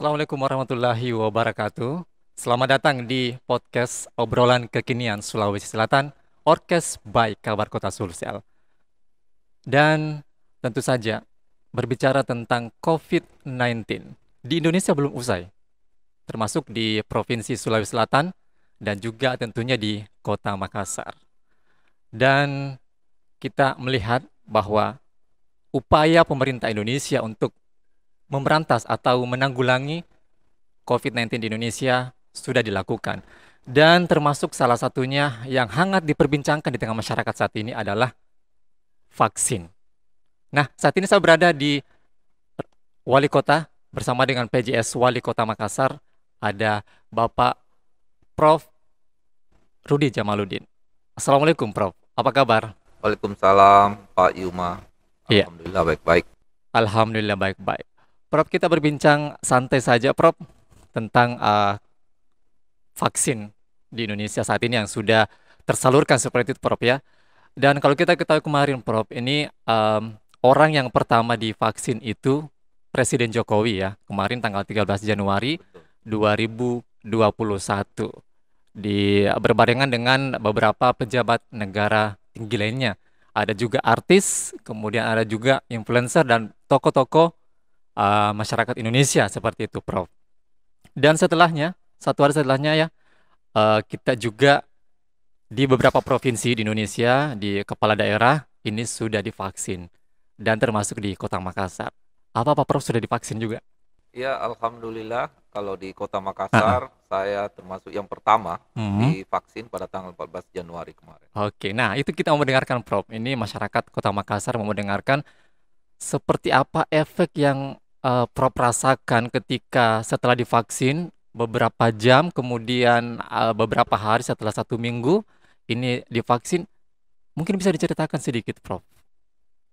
Assalamualaikum warahmatullahi wabarakatuh. Selamat datang di podcast obrolan kekinian Sulawesi Selatan, Orkes by Kabar Kota Sulsel. Dan tentu saja berbicara tentang COVID-19 di Indonesia belum usai, termasuk di Provinsi Sulawesi Selatan dan juga tentunya di Kota Makassar. Dan kita melihat bahwa upaya pemerintah Indonesia untuk memberantas atau menanggulangi COVID-19 di Indonesia sudah dilakukan. Dan termasuk salah satunya yang hangat diperbincangkan di tengah masyarakat saat ini adalah vaksin. Nah, saat ini saya berada di Wali Kota bersama dengan PJS Wali Kota Makassar. Ada Bapak Prof. Rudi Jamaludin. Assalamualaikum Prof. Apa kabar? Waalaikumsalam Pak Yuma. Iya, Alhamdulillah baik-baik. Alhamdulillah baik-baik. Prof, kita berbincang santai saja Prof tentang vaksin di Indonesia saat ini yang sudah tersalurkan seperti itu Prof ya. Dan kalau kita ketahui kemarin Prof, ini orang yang pertama divaksin itu Presiden Jokowi ya, kemarin tanggal 13 Januari Betul. 2021 berbarengan dengan beberapa pejabat negara tinggi lainnya. Ada juga artis, kemudian ada juga influencer dan tokoh-tokoh masyarakat Indonesia seperti itu Prof. Dan setelahnya, satu hari setelahnya ya, kita juga di beberapa provinsi di Indonesia, di kepala daerah, ini sudah divaksin. Dan termasuk di Kota Makassar. Apa Prof sudah divaksin juga? Ya, Alhamdulillah kalau di Kota Ah, ah. Makassar saya termasuk yang pertama Hmm. divaksin pada tanggal 14 Januari kemarin. Oke, nah itu kita mau mendengarkan Prof. Ini masyarakat Kota Makassar mau mendengarkan seperti apa efek yang Prof rasakan ketika setelah divaksin beberapa jam, kemudian beberapa hari setelah 1 minggu ini divaksin. Mungkin bisa diceritakan sedikit Prof.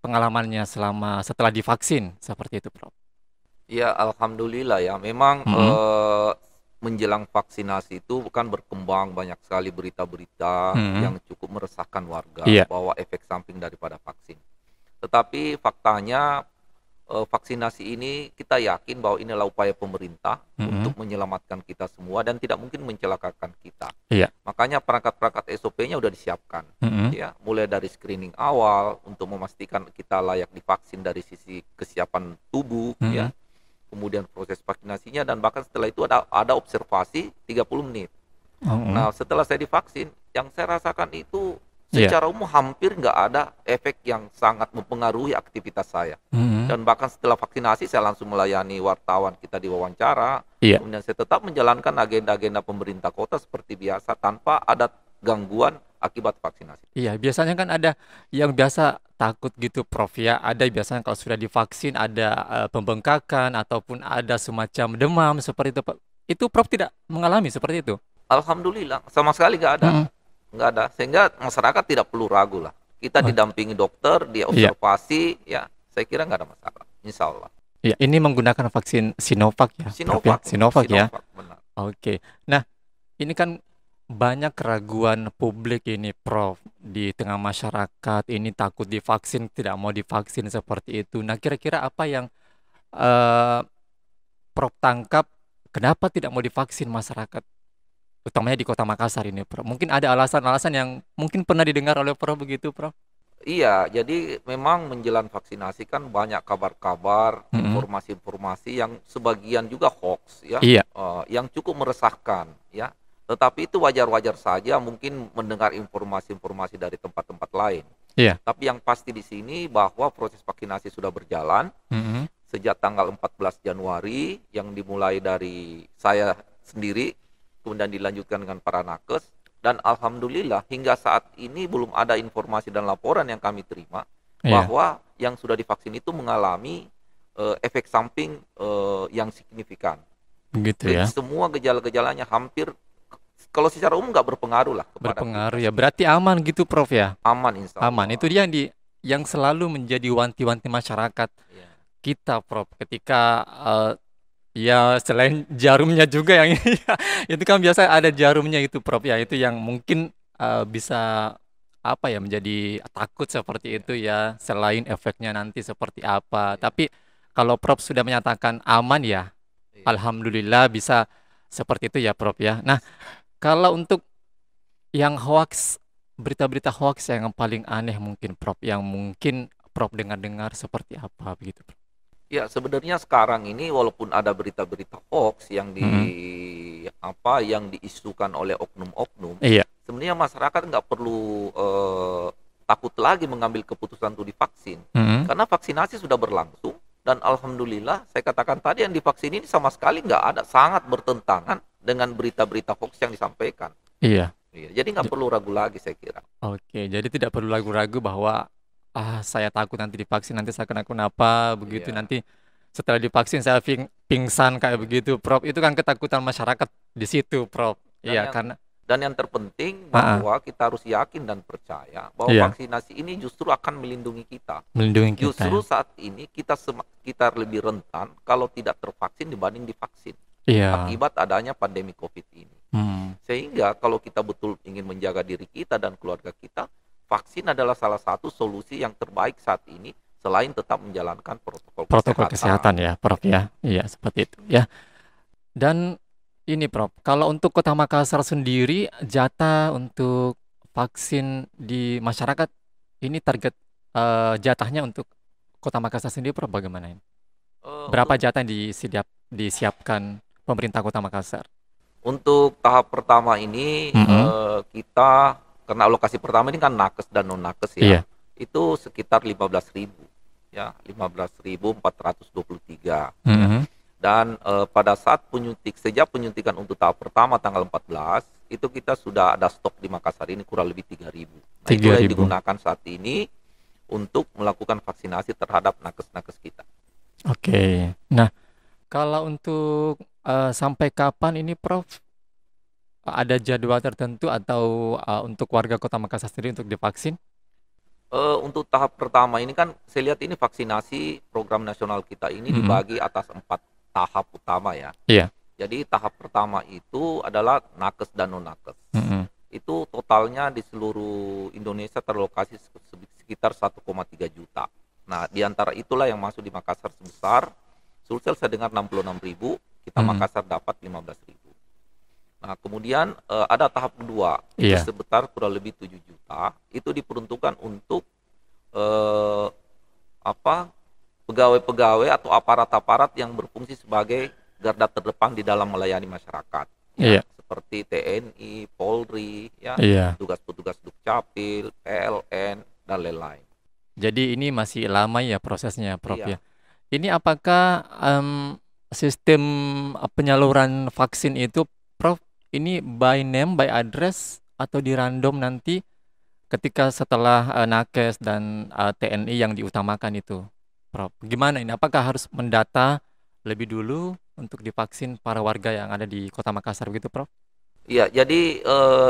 Pengalamannya selama setelah divaksin seperti itu Prof. Ya, Alhamdulillah ya. Memang Mm-mm. menjelang vaksinasi itu kan berkembang banyak sekali berita-berita Mm-mm. yang cukup meresahkan warga Iya. bahwa efek samping daripada vaksin. Tetapi faktanya vaksinasi ini kita yakin bahwa inilah upaya pemerintah Mm-mm. untuk menyelamatkan kita semua dan tidak mungkin mencelakakan kita. Iya. Makanya perangkat-perangkat SOP-nya sudah disiapkan, Mm-mm. ya, mulai dari screening awal untuk memastikan kita layak divaksin dari sisi kesiapan tubuh, ya, Mm-mm. kemudian proses vaksinasinya dan bahkan setelah itu ada observasi 30 menit. Mm-mm. Nah, setelah saya divaksin, yang saya rasakan itu Iya. secara umum hampir nggak ada efek yang sangat mempengaruhi aktivitas saya. Mm-mm. Dan bahkan setelah vaksinasi saya langsung melayani wartawan kita diwawancara, Iya. kemudian saya tetap menjalankan agenda-agenda pemerintah kota seperti biasa tanpa ada gangguan akibat vaksinasi. Iya, biasanya kan ada yang biasa takut gitu Prof ya. Ada biasanya kalau sudah divaksin ada pembengkakan ataupun ada semacam demam seperti itu. Itu Prof tidak mengalami seperti itu. Alhamdulillah sama sekali Mm-mm. nggak ada, sehingga masyarakat tidak perlu ragu lah. Kita Oh, didampingi dokter, dia iya. observasi, ya saya kira nggak ada masalah, insya Allah. Iya, ini menggunakan vaksin Sinovac ya, Prof ya. Sinovac ini, Sinovac ya. Sinovac benar. Oke. Nah, ini kan banyak keraguan publik ini, Prof. Di tengah masyarakat ini takut divaksin, tidak mau divaksin seperti itu. Nah, kira-kira apa yang eh, Prof tangkap kenapa tidak mau divaksin masyarakat, utamanya di Kota Makassar ini, Prof? Mungkin ada alasan-alasan yang mungkin pernah didengar oleh Prof begitu, Prof? Iya, jadi memang menjelang vaksinasi kan banyak kabar-kabar, Mm-mm. informasi-informasi yang sebagian juga hoax ya, Iya, yang cukup meresahkan ya. Tetapi itu wajar-wajar saja mungkin mendengar informasi-informasi dari tempat-tempat lain. iya. Tapi yang pasti di sini bahwa proses vaksinasi sudah berjalan Mm-mm. sejak tanggal 14 Januari yang dimulai dari saya sendiri, kemudian dilanjutkan dengan para nakes. Dan alhamdulillah hingga saat ini belum ada informasi dan laporan yang kami terima Iya, bahwa yang sudah divaksin itu mengalami efek samping yang signifikan. begitu ya. Semua gejala-gejalanya hampir kalau secara umum nggak berpengaruh lah kepada Berpengaruh aktivitas ya. kita. Berarti aman gitu, Prof ya. Aman insya Aman. Itu Allah. dia yang selalu menjadi wanti-wanti masyarakat Ya. kita, Prof. Ketika ya selain jarumnya juga yang itu kan biasa ada jarumnya itu, Prof ya. Itu yang mungkin bisa apa ya menjadi takut seperti itu ya. Selain efeknya nanti seperti apa. Ya. Tapi kalau Prof sudah menyatakan aman ya, Iya. Alhamdulillah bisa seperti itu ya Prof ya. Nah, kalau untuk yang hoax, berita-berita hoax yang paling aneh mungkin Prof, yang mungkin Prof dengar-dengar seperti apa begitu Prof? Ya, sebenarnya sekarang ini walaupun ada berita-berita hoax yang Mm-mm. yang diisukan oleh oknum-oknum, Iya. sebenarnya masyarakat nggak perlu takut lagi mengambil keputusan untuk divaksin, Mm-mm. karena vaksinasi sudah berlangsung dan alhamdulillah saya katakan tadi yang divaksin ini sama sekali nggak ada sangat bertentangan dengan berita-berita hoax yang disampaikan. Iya. Iya, jadi nggak J- perlu ragu lagi saya kira. Oke, jadi tidak perlu ragu-ragu bahwa saya takut nanti divaksin nanti saya kena kenapa begitu Iya, nanti setelah divaksin saya pingsan kayak iya. begitu Prof. Itu kan ketakutan masyarakat di situ Prof. Dan Iya, yang karena dan yang terpenting ah, ah, bahwa kita harus yakin dan percaya bahwa iya, vaksinasi ini justru akan melindungi kita. melindungi kita ya. Justru saat ini kita lebih rentan kalau tidak tervaksin dibanding divaksin Iya. akibat adanya pandemi COVID ini. Hmm. Sehingga kalau kita betul ingin menjaga diri kita dan keluarga kita, vaksin adalah salah satu solusi yang terbaik saat ini selain tetap menjalankan protokol Protokol kesehatan. kesehatan ya, Prof ya. Iya, seperti itu ya. Dan ini Prof, kalau untuk Kota Makassar sendiri jatah untuk vaksin di masyarakat ini target jatahnya untuk Kota Makassar sendiri Prof bagaimana ini? Untuk Berapa jatah yang disiapkan pemerintah Kota Makassar? Untuk tahap pertama ini, Mm-mm. kita karena alokasi pertama ini kan nakes dan non nakes ya, Iya. itu sekitar 15.000 ya, 15.423 ya. Mm-mm. Dan pada saat sejak penyuntikan untuk tahap pertama tanggal 14 itu kita sudah ada stok di Makassar ini kurang lebih 3.000. Nah, Tiga itulah yang ribu. digunakan saat ini untuk melakukan vaksinasi terhadap nakes-nakes kita. Oke. Nah, kalau untuk sampai kapan ini Prof ada jadwal tertentu atau untuk warga Kota Makassar sendiri untuk divaksin? Untuk tahap pertama ini kan saya lihat ini vaksinasi program nasional kita ini Mm-mm. dibagi atas 4 tahap utama ya. Iya. Jadi tahap pertama itu adalah nakes dan non nakes. Mm-mm. Itu totalnya di seluruh Indonesia terlokasi sekitar 1,3 juta. Nah, di antara itulah yang masuk di Makassar sebesar Sulsel saya dengar 66.000, kita Mm-mm. Makassar dapat 15.000. Nah, kemudian ada tahap kedua, itu Iya. sebesar kurang lebih 7 juta, itu diperuntukkan untuk eh, apa pegawai-pegawai atau aparat-aparat yang berfungsi sebagai garda terdepan di dalam melayani masyarakat, ya, Iya. seperti TNI, Polri, ya, Iya. petugas-petugas Dukcapil, PLN, dan lain-lain. Jadi ini masih lama ya prosesnya, Prof ya. Iya, Ini apakah sistem penyaluran vaksin itu, Prof, ini by name, by address, atau di random nanti ketika setelah nakes dan TNI yang diutamakan itu, Prof? Gimana ini? Apakah harus mendata lebih dulu untuk divaksin para warga yang ada di Kota Makassar gitu, Prof? iya. Jadi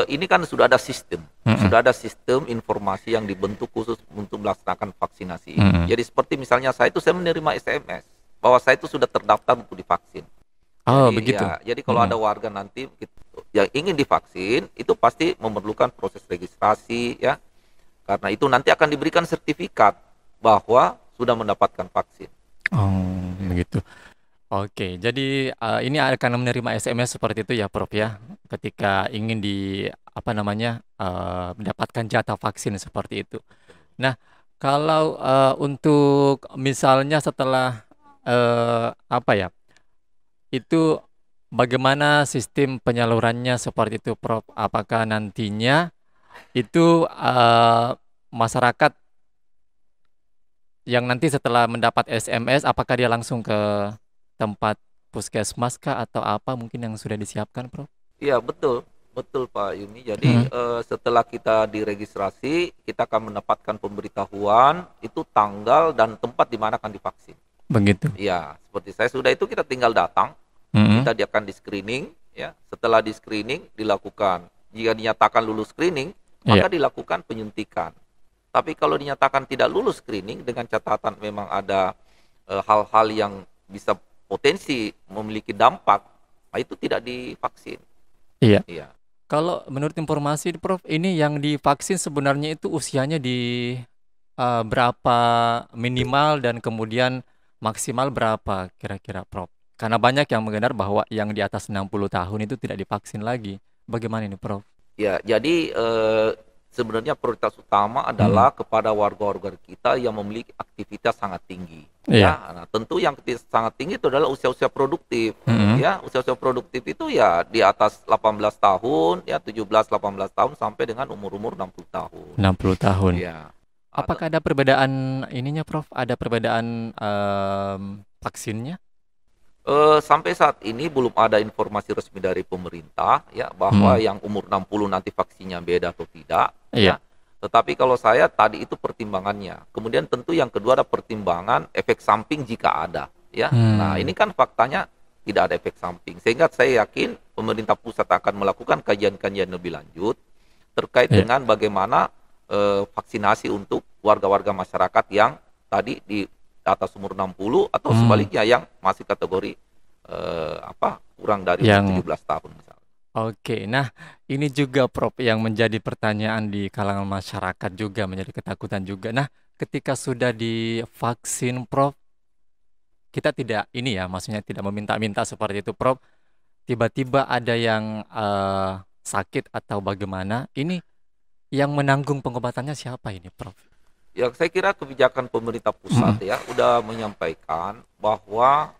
ini kan Mm-mm. sudah ada sistem informasi yang dibentuk khusus untuk melaksanakan vaksinasi ini. Mm-mm. Jadi seperti misalnya saya menerima SMS bahwa saya itu sudah terdaftar untuk divaksin. Oh, Jadi begitu. ya, jadi kalau Mm-mm. ada warga nanti yang ingin divaksin itu pasti memerlukan proses registrasi ya. Karena itu nanti akan diberikan sertifikat bahwa sudah mendapatkan vaksin. Oh, Ya. begitu. Oke, jadi ini akan menerima SMS seperti itu ya, Prof ya, ketika ingin apa namanya, mendapatkan jatah vaksin seperti itu. Nah, kalau untuk misalnya setelah apa ya, itu bagaimana sistem penyalurannya seperti itu, Prof? Apakah nantinya itu masyarakat yang nanti setelah mendapat SMS, apakah dia langsung ke tempat puskesmas kah atau apa mungkin yang sudah disiapkan, Prof? Iya, betul. Betul Pak Yuni. Jadi Hmm, setelah kita diregistrasi, kita akan mendapatkan pemberitahuan itu tanggal dan tempat di mana akan divaksin. begitu. Iya, seperti saya sudah itu kita tinggal datang, Hmm, kita akan di screening ya. Setelah di screening dilakukan, jika dinyatakan lulus screening, iya, maka dilakukan penyuntikan. Tapi kalau dinyatakan tidak lulus screening dengan catatan memang ada hal-hal yang bisa potensi memiliki dampak, nah itu tidak divaksin. iya. Iya. Kalau menurut informasi, Prof, ini yang divaksin sebenarnya itu usianya di berapa minimal dan kemudian maksimal berapa kira-kira, Prof? Karena banyak yang mengenal bahwa yang di atas 60 tahun itu tidak divaksin lagi. Bagaimana ini, Prof? Ya, jadi sebenarnya prioritas utama Mm-mm. adalah kepada warga-warga kita yang memiliki aktivitas sangat tinggi. Iya. Ya, nah, tentu yang sangat tinggi itu adalah usia-usia produktif. Mm-mm. Ya, usia-usia produktif itu ya di atas 18 tahun, ya 17, 18 tahun sampai dengan umur-umur 60 tahun. 60 tahun. Ya. Apakah ada perbedaan ininya, Prof? Ada perbedaan vaksinnya? Sampai saat ini belum ada informasi resmi dari pemerintah ya bahwa Mm. yang umur 60 nanti vaksinnya beda atau tidak Iya. ya. Tetapi kalau saya tadi itu pertimbangannya. Kemudian tentu yang kedua ada pertimbangan efek samping jika ada ya. Nah, ini kan faktanya tidak ada efek samping. Sehingga saya yakin pemerintah pusat akan melakukan kajian-kajian lebih lanjut terkait Iya. dengan bagaimana vaksinasi untuk warga-warga masyarakat yang tadi di atas umur 60 atau sebaliknya yang masih kategori kurang dari umur Yang 17 tahun misalnya. Oke, nah ini juga Prof yang menjadi pertanyaan di kalangan masyarakat juga menjadi ketakutan juga. Nah, ketika sudah divaksin Prof, kita tidak ini ya, maksudnya tidak meminta-minta seperti itu Prof. Tiba-tiba ada yang sakit atau bagaimana? Ini yang menanggung pengobatannya siapa ini Prof? Ya, saya kira kebijakan pemerintah pusat ya udah menyampaikan bahwa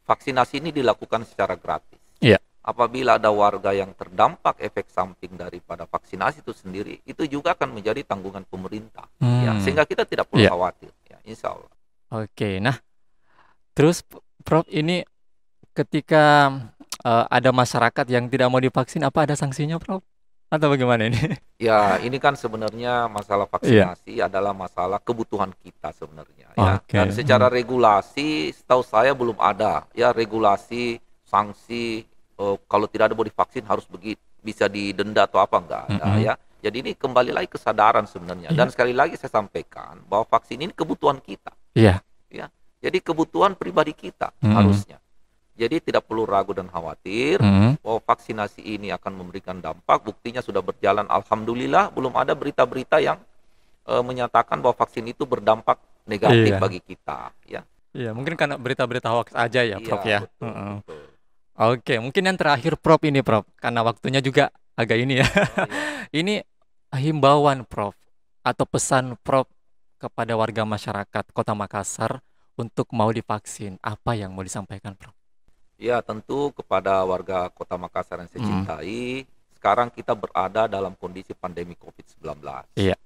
vaksinasi ini dilakukan secara gratis. Iya. Apabila ada warga yang terdampak efek samping daripada vaksinasi itu sendiri, itu juga akan menjadi tanggungan pemerintah. Ya, sehingga kita tidak perlu khawatir. Ya, insya Allah. Oke, nah terus Prof ini ketika ada masyarakat yang tidak mau divaksin, apa ada sanksinya Prof? Atau bagaimana ini? Ya, ini kan sebenarnya masalah vaksinasi adalah masalah kebutuhan kita sebenarnya ya. Oke. Dan secara regulasi setahu saya belum ada ya regulasi sanksi kalau tidak ada mau divaksin harus bisa didenda atau apa enggak ada ya. Jadi ini kembali lagi kesadaran sebenarnya. Dan sekali lagi saya sampaikan bahwa vaksin ini kebutuhan kita. Iya. Ya. Jadi kebutuhan pribadi kita harusnya. Jadi tidak perlu ragu dan khawatir bahwa vaksinasi ini akan memberikan dampak. Buktinya sudah berjalan. Alhamdulillah belum ada berita-berita yang menyatakan bahwa vaksin itu berdampak negatif bagi kita. Ya. Iya, mungkin karena berita-berita hoax aja ya, Prof ya. Betul. Oke, mungkin yang terakhir Prof ini Prof, karena waktunya juga agak ini ya. Ini himbauan Prof atau pesan Prof kepada warga masyarakat Kota Makassar untuk mau divaksin. Apa yang mau disampaikan Prof? Ya, tentu kepada warga Kota Makassar yang saya cintai, sekarang kita berada dalam kondisi pandemi COVID-19. Iya.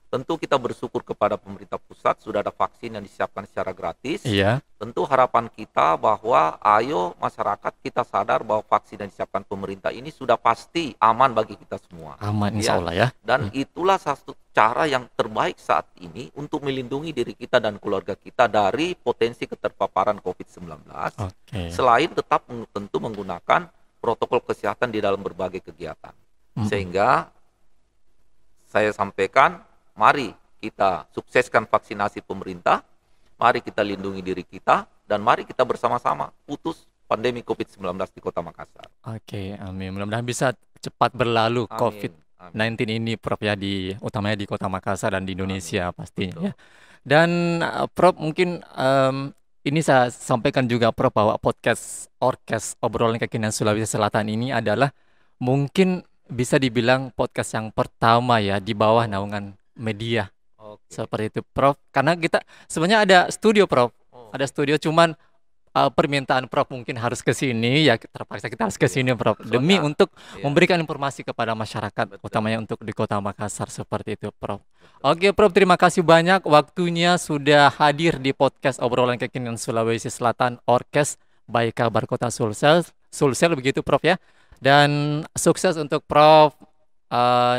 Tentu kita bersyukur kepada pemerintah pusat sudah ada vaksin yang disiapkan secara gratis. Iya. Tentu harapan kita bahwa ayo masyarakat kita sadar bahwa vaksin yang disiapkan pemerintah ini sudah pasti aman bagi kita semua. Aman insya Allah ya. Dan itulah satu cara yang terbaik saat ini untuk melindungi diri kita dan keluarga kita dari potensi keterpaparan COVID-19. Selain tetap tentu menggunakan protokol kesehatan di dalam berbagai kegiatan. Sehingga saya sampaikan, mari kita sukseskan vaksinasi pemerintah, mari kita lindungi diri kita, dan mari kita bersama-sama putus pandemi COVID-19 di Kota Makassar. Oke, amin. Mudah-mudahan bisa cepat berlalu COVID-19 ini Prof ya, utamanya di Kota Makassar dan di Indonesia pastinya. Dan Prof mungkin ini saya sampaikan juga Prof bahwa podcast Orkes Obrolan Kekinian Sulawesi Selatan ini adalah mungkin bisa dibilang podcast yang pertama ya di bawah naungan media. Seperti itu Prof. Karena kita sebenarnya ada studio Prof. Ada studio cuman permintaan Prof mungkin harus ke sini ya, terpaksa kita harus ke sini Prof. Demi untuk memberikan informasi kepada masyarakat utamanya untuk di Kota Makassar seperti itu Prof. Oke Prof, terima kasih banyak waktunya sudah hadir di podcast Obrolan Kekinian Sulawesi Selatan Orkes by Kabar Kota Sulsel begitu Prof ya. Dan sukses untuk Prof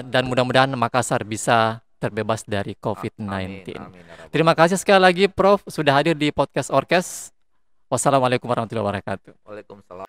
dan mudah-mudahan Makassar bisa terbebas dari COVID-19. Terima kasih sekali lagi Prof sudah hadir di podcast Orkes. Wassalamualaikum warahmatullahi wabarakatuh. Waalaikumsalam.